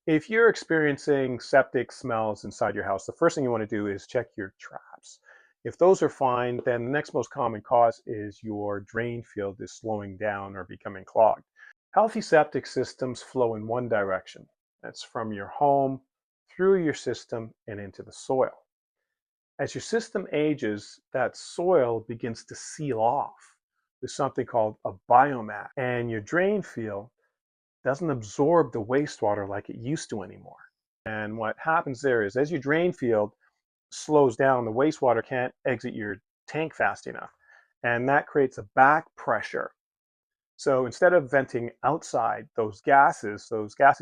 If you're experiencing septic smells inside your house, the first thing you want to do is check your traps. If those are fine, then the next most common cause is your drain field is slowing down or becoming clogged. Healthy septic systems flow in one direction. That's from your home through your system and into the soil. As your system ages, that soil begins to seal off. There's something called a biomat, and your drain field doesn't absorb the wastewater like it used to anymore. And what happens there is as your drain field slows down, the wastewater can't exit your tank fast enough. And that creates a back pressure. So instead of venting outside, those gases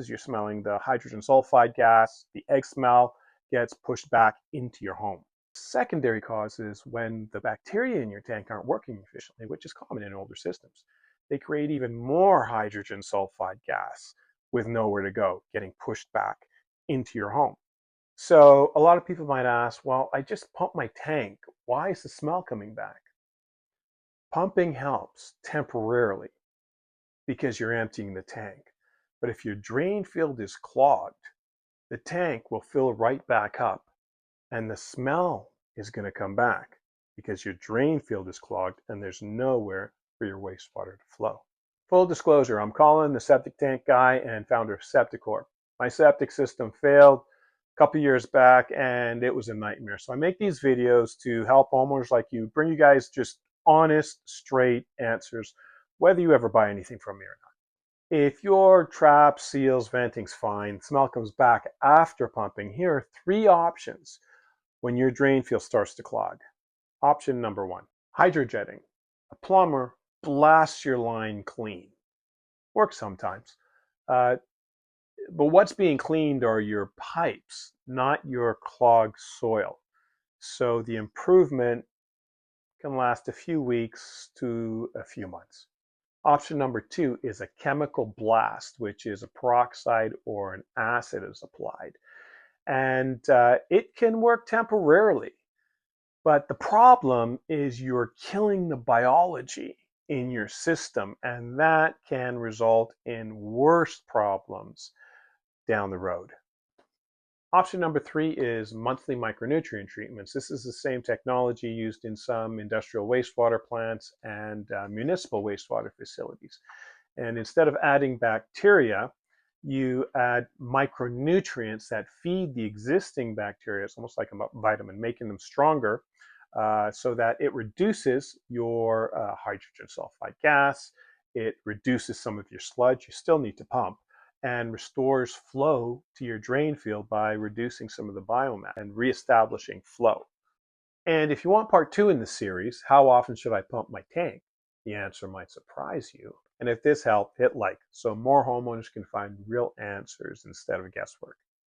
you're smelling, the hydrogen sulfide gas, the egg smell, gets pushed back into your home. Secondary cause is when the bacteria in your tank aren't working efficiently, which is common in older systems. They create even more hydrogen sulfide gas with nowhere to go, getting pushed back into your home. So a lot of people might ask, well, I just pumped my tank. Why is the smell coming back? Pumping helps temporarily because you're emptying the tank. But if your drain field is clogged, the tank will fill right back up and the smell is going to come back because your drain field is clogged and there's nowhere for your wastewater to flow. Full disclosure, I'm Colin, the septic tank guy and founder of Septic. My septic system failed a couple years back and it was a nightmare. So I make these videos to help homeowners like you, bring you guys just honest, straight answers, whether you ever buy anything from me or not. If your trap, seals, venting's fine, smell comes back after pumping, here are three options when your drain field starts to clog. Option number one, hydrojetting. A plumber blasts your line clean. Works sometimes. But what's being cleaned are your pipes, not your clogged soil. So the improvement can last a few weeks to a few months. Option number two is a chemical blast, which is a peroxide or an acid is applied. And it can work temporarily. But the problem is you're killing the biology in your system, and that can result in worse problems down the road. Option number three is monthly micronutrient treatments. This is the same technology used in some industrial wastewater plants and municipal wastewater facilities. And instead of adding bacteria, you add micronutrients that feed the existing bacteria. It's almost like a vitamin, making them stronger so that it reduces your hydrogen sulfide gas. It reduces some of your sludge. You still need to pump, and restores flow to your drain field by reducing some of the biomat and reestablishing flow. And if you want part two in the series, how often should I pump my tank? The answer might surprise you. And if this helped, hit like so more homeowners can find real answers instead of guesswork.